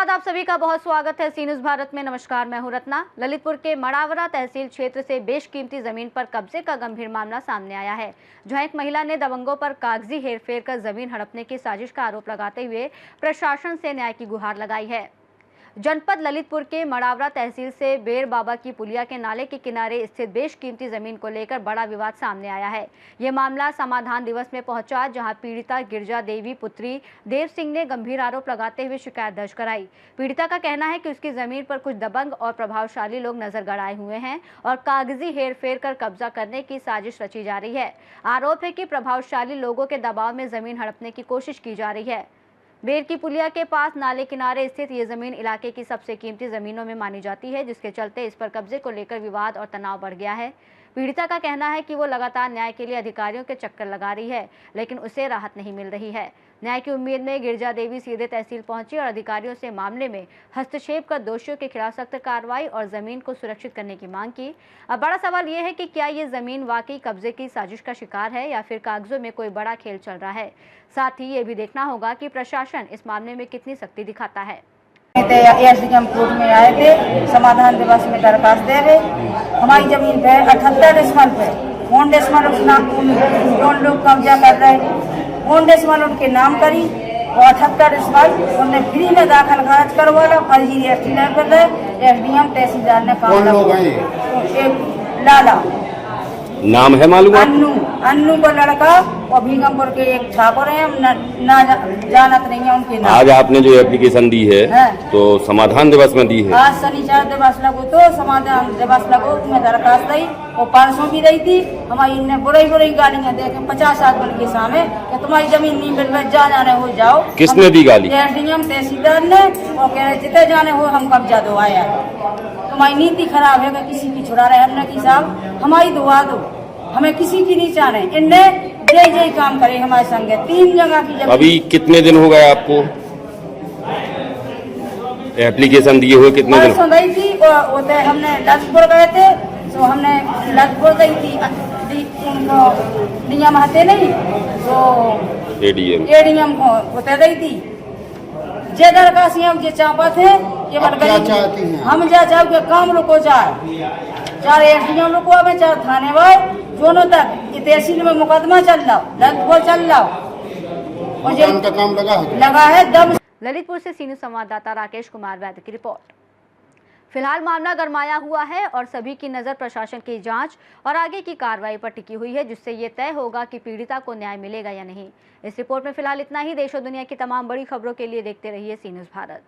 धन्यवाद। आप सभी का बहुत स्वागत है सी न्यूज़ भारत में। नमस्कार, मैं हूं रत्ना। ललितपुर के मड़ावरा तहसील क्षेत्र से बेशकीमती जमीन पर कब्जे का गंभीर मामला सामने आया है, जहां एक महिला ने दबंगों पर कागजी हेरफेर कर जमीन हड़पने की साजिश का आरोप लगाते हुए प्रशासन से न्याय की गुहार लगाई है। जनपद ललितपुर के मड़ावरा तहसील से बेर बाबा की पुलिया के नाले के किनारे स्थित बेशकीमती जमीन को लेकर बड़ा विवाद सामने आया है। ये मामला समाधान दिवस में पहुंचा, जहां पीड़िता गिरजा देवी पुत्री देव सिंह ने गंभीर आरोप लगाते हुए शिकायत दर्ज कराई। पीड़िता का कहना है कि उसकी जमीन पर कुछ दबंग और प्रभावशाली लोग नजर गड़ाए हुए हैं और कागजी हेरफेर कर कब्जा करने की साजिश रची जा रही है। आरोप है कि प्रभावशाली लोगों के दबाव में जमीन हड़पने की कोशिश की जा रही है। बेर की पुलिया के पास नाले किनारे स्थित ये जमीन इलाके की सबसे कीमती जमीनों में मानी जाती है, जिसके चलते इस पर कब्जे को लेकर विवाद और तनाव बढ़ गया है। पीड़िता का कहना है कि वो लगातार न्याय के लिए अधिकारियों के चक्कर लगा रही है, लेकिन उसे राहत नहीं मिल रही है। न्याय की उम्मीद में गिरजा देवी सीधे तहसील पहुंची और अधिकारियों से मामले में हस्तक्षेप कर दोषियों के खिलाफ सख्त कार्रवाई और जमीन को सुरक्षित करने की मांग की। अब बड़ा सवाल ये है कि क्या ये जमीन वाकई कब्जे की साजिश का शिकार है या फिर कागजों में कोई बड़ा खेल चल रहा है। साथ ही ये भी देखना होगा कि प्रशासन इस मामले में कितनी सख्ती दिखाता है। एसडीएम कोर्ट में आए थे, समाधान दिवस में दरखास्त दे रहे। हमारी जमीन पे 78 डेसिमल पे 1 डेसिमल उन लोग कब्जा कर रहे। 1 डेसिमल उनके नाम करी और 78 डेसिमल उन्होंने फ्री में दाखिल खारिज करवाला। फर्जी रजिस्ट्री नहीं कर रहे। एसडीएम तहसीलदार ने काम लाला नाम है मालूम? अन्नू को लड़का और भीगमपुर के एक ठाकुर हैं, ना जानत नहीं है उनके नाम। आज आपने जो एप्लीकेशन दी है तो समाधान दिवस में दी है। आज शनिवार दिवस लगो तो समाधान दिवस लगो तुम्हें दरखास्त दी और परसों भी दी थी। हमारी इनने बुरी गालियां दे के 50 आदमी के सामने कि तुम्हारी जमीन नहीं मिल रही, जाने हो जाओ। किसने दी गाली? एसडीएम तहसीलदार ने। और कह रहे जितने जाने हो हम कब्जा दो आया। तुम्हारी नीति खराब है कि किसी की छुड़ा रहे हमने की साहब, हमारी दुआ दो, हमें किसी की नहीं चाह रहे। इनने जय काम करे हमारे संग 3 जगह की जमीन। अभी कितने दिन हो गए आपको एप्लीकेशन दिए हुए? कितने दिन गई थी होते हमने ललितपुर गए थे, तो हमने ललितपुर गई थी। उनको नियम आते नहीं तो एडीएम को होते गई थी। जे दरखास्त जे चापा थे हम जा चाह के काम रुको जाए, चाहे एसडीएम रुको अब चाहे थाने वाले दोनों तक तहसील में मुकदमा चल रहा, ललितपुर चल रहा और का काम लगा है दम। ललितपुर से सी न्यूज़ संवाददाता राकेश कुमार वैद्य की रिपोर्ट। फिलहाल मामला गरमाया हुआ है और सभी की नजर प्रशासन की जांच और आगे की कार्रवाई पर टिकी हुई है, जिससे ये तय होगा कि पीड़िता को न्याय मिलेगा या नहीं। इस रिपोर्ट में फिलहाल इतना ही। देश और दुनिया की तमाम बड़ी खबरों के लिए देखते रहिए सी न्यूज़ भारत।